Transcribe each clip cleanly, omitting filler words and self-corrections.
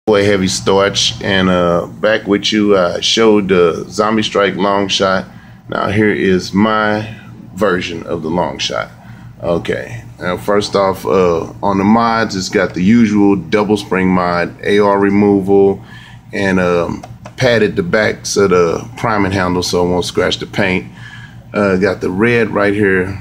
Boy Heavy Starch, and back with you. I showed the Zombie Strike Longshot. Now here is my version of the Longshot. Okay, now first off, on the mods, it's got the usual double spring mod, AR removal, and padded the backs of the priming handle so it won't scratch the paint. Got the red right here,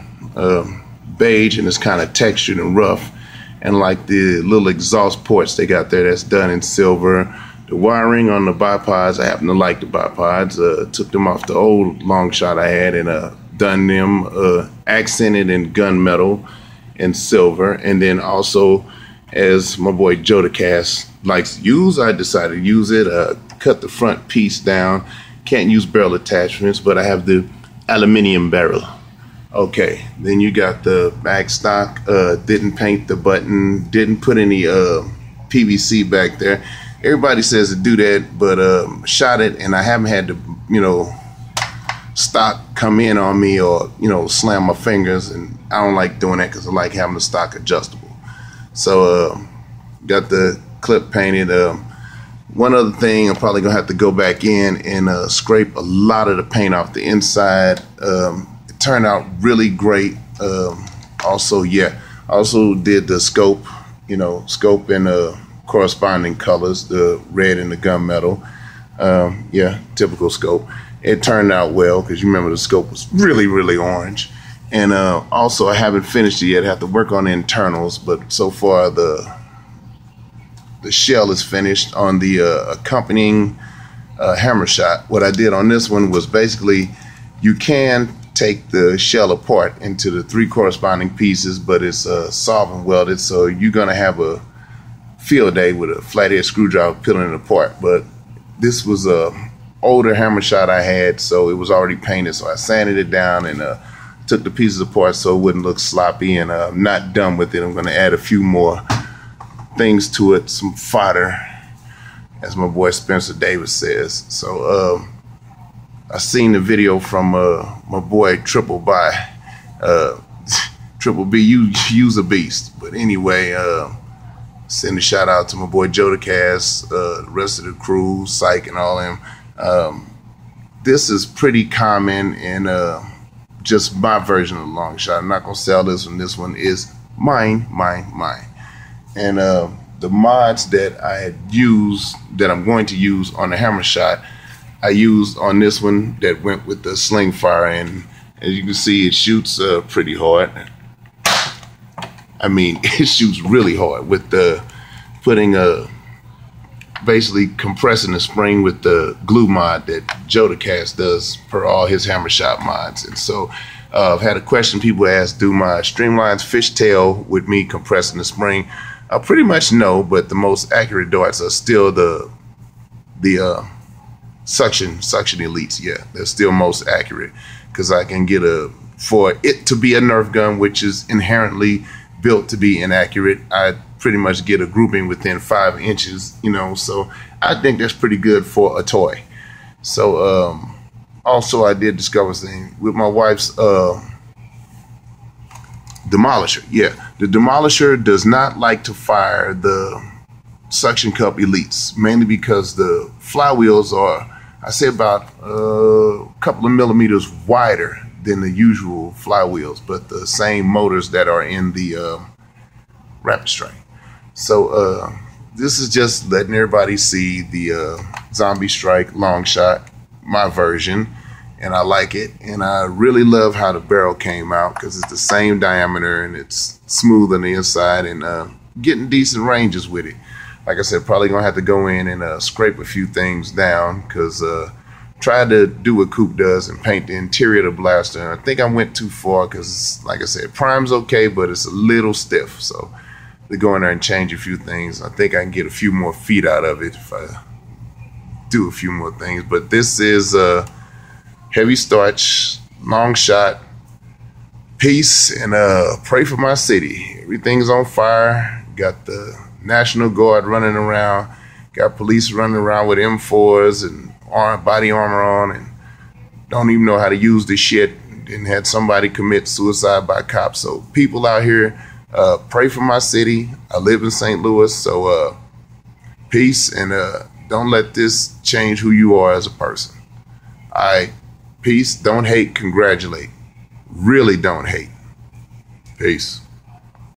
beige, and it's kind of textured and rough. And like the little exhaust ports they got there, that's done in silver. The wiring on the bipods, I happen to like the bipods. Took them off the old Longshot I had and done them accented in gunmetal and silver. And then also, as my boy Jodacast likes to use, I decided to use it. Cut the front piece down. Can't use barrel attachments, but I have the aluminum barrel. Okay, then you got the back stock. Didn't paint the button, didn't put any PVC back there. Everybody says to do that, but shot it, and I haven't had to, stock come in on me or, slam my fingers, and I don't like doing that because I like having the stock adjustable. So got the clip painted. One other thing, I'm probably gonna have to go back in and scrape a lot of the paint off the inside. Turned out really great. Also did the scope, scope in corresponding colors, the red and the gunmetal. Yeah, typical scope. It turned out well because you remember the scope was really, really orange. And also I haven't finished it yet. I have to work on the internals, but so far the shell is finished on the accompanying hammer shot. What I did on this one was basically, you can take the shell apart into the 3 corresponding pieces, but it's solvent welded, so you're gonna have a field day with a flathead screwdriver peeling it apart. But this was a older hammer shot I had, so it was already painted, so I sanded it down and took the pieces apart so it wouldn't look sloppy. And I'm not done with it. I'm gonna add a few more things to it, some fodder, as my boy Spencer Davis says. So I seen the video from my boy Triple B. You's a beast. But anyway, send a shout out to my boy Jodacast, the rest of the crew, Psych, and all them. This is pretty common in just my version of the Longshot. I'm not gonna sell this one. This one is mine. And the mods that I had used, that I'm going to use on the hammer shot, I used on this one that went with the sling fire, and as you can see, it shoots pretty hard. I mean, it shoots really hard with the putting basically compressing the spring with the glue mod that Jodacast does per all his hammer shot mods. And so I've had a question people ask, do my Streamlines fishtail with me compressing the spring? I pretty much know, but the most accurate darts are still the suction elites. Yeah, they're still most accurate because I can get for it to be a Nerf gun, which is inherently built to be inaccurate, I pretty much get a grouping within 5 inches, so I think that's pretty good for a toy. So also I did discover something with my wife's Demolisher. Yeah, the Demolisher does not like to fire the suction cup elites, mainly because the flywheels are, I say, about a couple of millimeters wider than the usual flywheels, but the same motors that are in the Rapid Strike. So this is just letting everybody see the Zombie Strike Longshot, my version, and I like it. And I really love how the barrel came out because it's the same diameter and it's smooth on the inside, and getting decent ranges with it. Like I said, probably gonna have to go in and scrape a few things down because tried to do what Coop does and paint the interior of the blaster. And I think I went too far because, like I said, prime's okay, but it's a little stiff. So to go in there and change a few things, I think I can get a few more feet out of it if I do a few more things. But this is a Heavy Starch Longshot. Peace, and pray for my city. Everything's on fire. Got the National Guard running around, got police running around with M4s and body armor on, and don't even know how to use this shit, and had somebody commit suicide by cops. So people out here, pray for my city. I live in St. Louis, so Peace, and don't let this change who you are as a person. All right. Peace. Don't hate. Congratulate. Really don't hate. Peace.